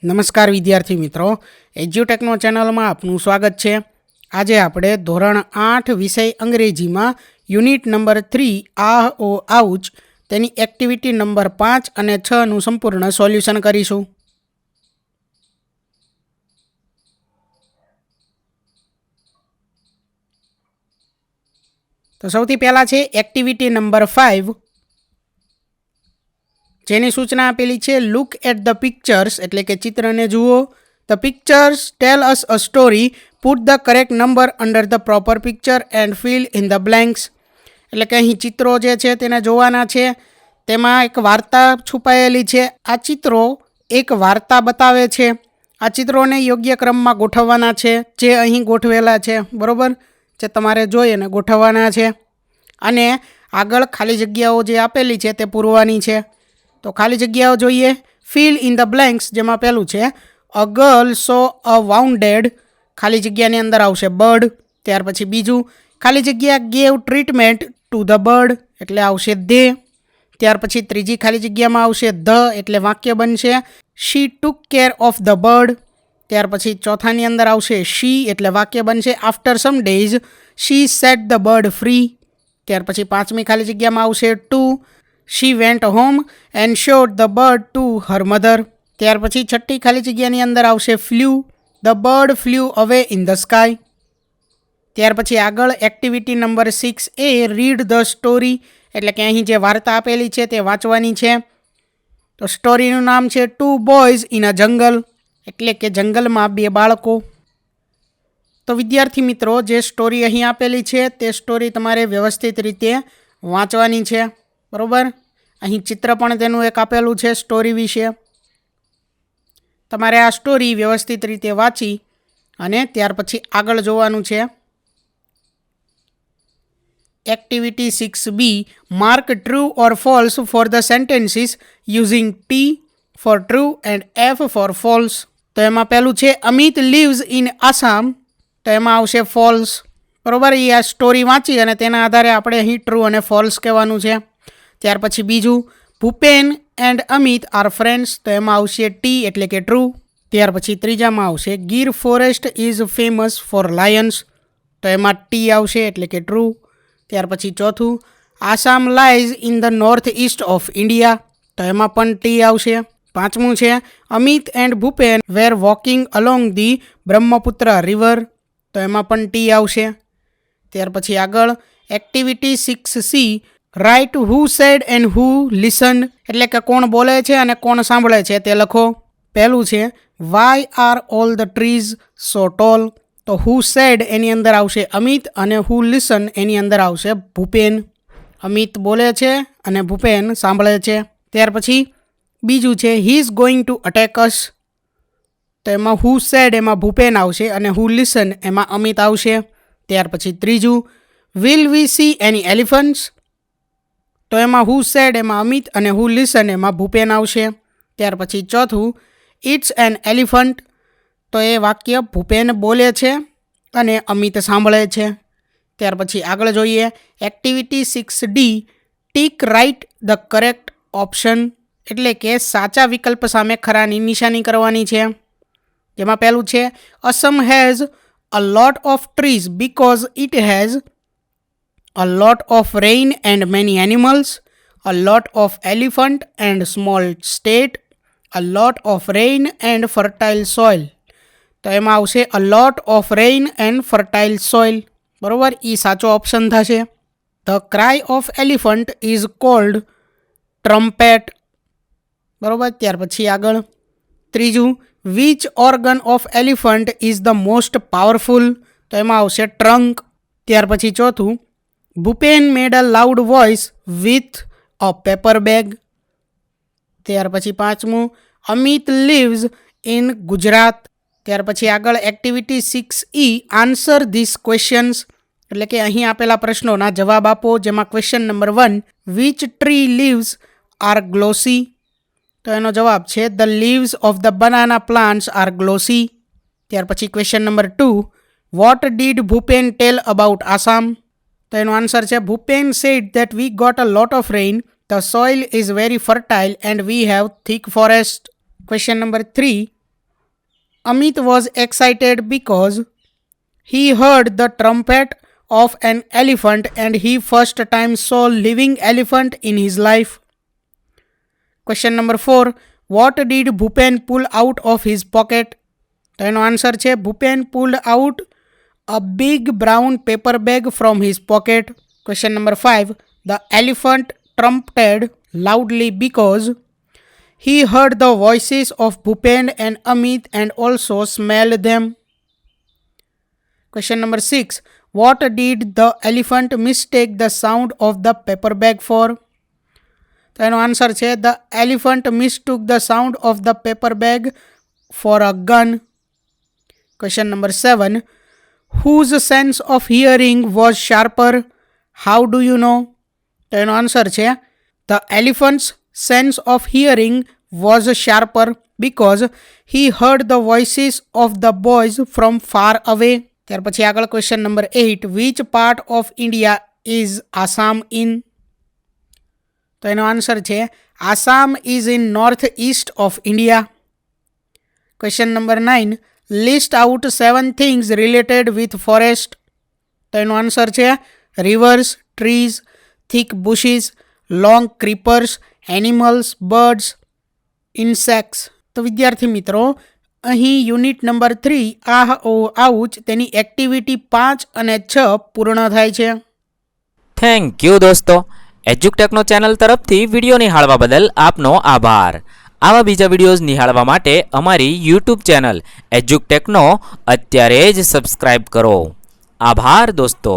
નમસ્કાર વિદ્યાર્થી મિત્રો, એજ્યુટેકનો ચેનલમાં આપનું સ્વાગત છે. આજે આપણે ધોરણ 8 વિષય અંગ્રેજીમાં યુનિટ નંબર 3 આહ ઓ આઉચ તેની એક્ટિવિટી નંબર 5 અને 6નું સંપૂર્ણ સોલ્યુશન કરીશું. તો સૌથી પહેલાં છે એક્ટિવિટી નંબર 5, જેની સૂચના આપેલી છે લુક એટ ધ પિક્ચર્સ, એટલે કે ચિત્રને જુઓ. The pictures tell us a story, put the correct number under the proper picture and fill in the blanks. એટલે કે અહીં ચિત્રો જે છે તેને જોવાના છે, તેમાં એક વાર્તા છુપાયેલી છે. આ ચિત્રો એક વાર્તા બતાવે છે. આ ચિત્રોને યોગ્ય ક્રમમાં ગોઠવવાના છે, જે અહીં ગોઠવેલા છે, બરાબર, જે તમારે જોઈ અને ગોઠવવાના છે. અને આગળ ખાલી જગ્યાઓ જે આપેલી છે તે પૂરવાની છે. તો ખાલી જગ્યાઓ જોઈએ. ફિલ ઇન ધ બ્લેન્ક્સ, જેમાં પહેલું છે અ ગર્લ સો અ વાઉન્ડેડ, ખાલી જગ્યાની અંદર આવશે બર્ડ. ત્યાર પછી બીજું ખાલી જગ્યા gave treatment to the bird, એટલે આવશે ધે. ત્યાર પછી ત્રીજી ખાલી જગ્યામાં આવશે ધ, એટલે વાક્ય બનશે she took care of the bird. ત્યાર પછી ચોથાની અંદર આવશે શી, એટલે વાક્ય બનશે after some days she set the bird free. ત્યાર પછી પાંચમી ખાલી જગ્યામાં આવશે to, she went home and showed the bird to her mother. ત્યાર પછી છઠ્ઠી ખાલી જગ્યાની અંદર આવશે flew, the bird flew away in the sky. ત્યાર પછી આગળ activity number 6A, read the story, એટલે કે અહીં જે વાર્તા આપેલી છે તે વાંચવાની છે. તો સ્ટોરીનું નામ છે ટુ બોયઝ ઇન અ જંગલ, એટલે કે જંગલમાં બે બાળકો. તો વિદ્યાર્થી મિત્રો, જે સ્ટોરી અહીં આપેલી છે તે સ્ટોરી તમારે વ્યવસ્થિત રીતે વાંચવાની છે, બરાબર. અહીં ચિત્ર પણ તેનું એક આપેલું છે સ્ટોરી વિશે. તમારે આ સ્ટોરી વ્યવસ્થિત રીતે વાંચી અને ત્યાર પછી આગળ જોવાનું છે. Activity 6B, mark true or false for the sentences using T for true and F for false. તો એમાં પહેલું છે અમિત લીવ્સ ઇન આસામ, તો એમાં આવશે ફોલ્સ, બરાબર. એ આ સ્ટોરી વાંચી અને તેના આધારે આપણે અહીં ટ્રુ અને ફોલ્સ કહેવાનું છે. ત્યાર પછી બીજું Bhupen and Amit are friends, તો એમાં આવશે ટી, એટલે કે ટ્રુ. ત્યાર પછી ત્રીજામાં આવશે Gir forest is famous for Lions, તો એમાં ટી આવશે, એટલે કે ટ્રુ. ત્યાર પછી ચોથું Assam lies in the north east of India, તો એમાં પણ ટી આવશે. પાંચમું છે Amit and Bhupen were walking along the Brahmaputra river, તો એમાં પણ ટી આવશે. ત્યાર પછી આગળ activity 6C, write who said and who listened, એટલે કે કોણ બોલે છે અને કોણ સાંભળે છે તે લખો. પહેલું છે why are all the trees so tall, તો હુ સેડ એની અંદર આવશે અમિત અને હુ લિસન એની અંદર આવશે ભૂપેન. અમિત બોલે છે અને ભૂપેન સાંભળે છે. ત્યાર પછી બીજું છે he is going to attack us, તો એમાં હુ સેડ એમાં ભૂપેન આવશે અને હુ લિસન એમાં અમિત આવશે. ત્યાર પછી ત્રીજું will we C any elephants, તો એમાં હુ સેડ એમાં અમિત અને હુ લિસન એમાં ભૂપેન આવશે. ત્યાર પછી ચોથું ઇટ્સ એન એલિફન્ટ, તો એ વાક્ય ભૂપેન બોલે છે અને અમિત સાંભળે છે. ત્યાર પછી આગળ જોઈએ activity 6D, tick write the correct option, એટલે કે સાચા વિકલ્પ સામે ખરાની નિશાની કરવાની છે. જેમાં પહેલું છે Assam has a lot of trees because it has a lot of rain and many animals, a lot of elephant and small state, a lot of rain and fertile soil, તો એમાં આવશે a lot of rain and fertile soil, બરોબર. એ સાચો option થશે. The cry of elephant is called trumpet, બરોબર. ત્યાર પછી આગળ ત્રીજું which organ of elephant is the most powerful, તો એમાં આવશે trunk. ત્યાર પછી ચોથું Bhupen made a loud voice with a paper bag. ત્યાર પછી પાંચમું અમિત લીવ્સ ઇન ગુજરાત. ત્યાર પછી આગળ activity 6E, answer this questions, એટલે કે અહીં આપેલા પ્રશ્નોના જવાબ આપો. જેમાં question number 1, which tree leaves are glossy, તો એનો જવાબ છે the leaves of the banana plants are glossy. ત્યાર પછી question number 2, what did Bhupen tell about Assam, તો એનો આન્સર છે Bhupen said that we got a lot of rain, the soil is very fertile and we have thick forest. Question number 3, Amit was excited because he heard the trumpet of an elephant and he first time saw living elephant in his life. Question number 4. What did Bhupen pull out of his pocket? તો એનો answer છે Bhupen pulled out a big brown paper bag from his pocket. Question number 5. The elephant trumpeted loudly because he heard the voices of Bhupen and Amit and also smelled them. Question number 6. What did the elephant mistake the sound of the paper bag for? તો એનો answer છે The elephant mistook the sound of the paper bag for a gun. Question number 7. Whose sense of hearing was sharper? How do you know? તો એનો answer છે The elephant's sense of hearing was sharper because he heard the voices of the boys from far away. ત્યાર પછી આગળ question number 8. Which part of India is Assam in? તો એનો answer છે Assam is in northeast of India. Question number 9. List out 7 things related with forest. તો એનો answer છે rivers, trees, thick bushes, long creepers, animals, birds, insects. તો વિદ્યાર્થી મિત્રો અહીં યુનિટ નંબર 3 આહ ઓ આઉચ તેની એક્ટિવિટી 5 અને 6 પૂર્ણ થાય છે. થેન્ક યુ દોસ્તો. એજ્યુકટેકનો ચેનલ તરફથી વિડીયો નિહાળવા બદલ આપનો આભાર. આવા બીજા વિડીયોઝ નિહાળવા માટે અમારી યુટ્યુબ ચેનલ એજ્યુકટેકનો અત્યારે જ સબસ્ક્રાઇબ કરો. આભાર દોસ્તો.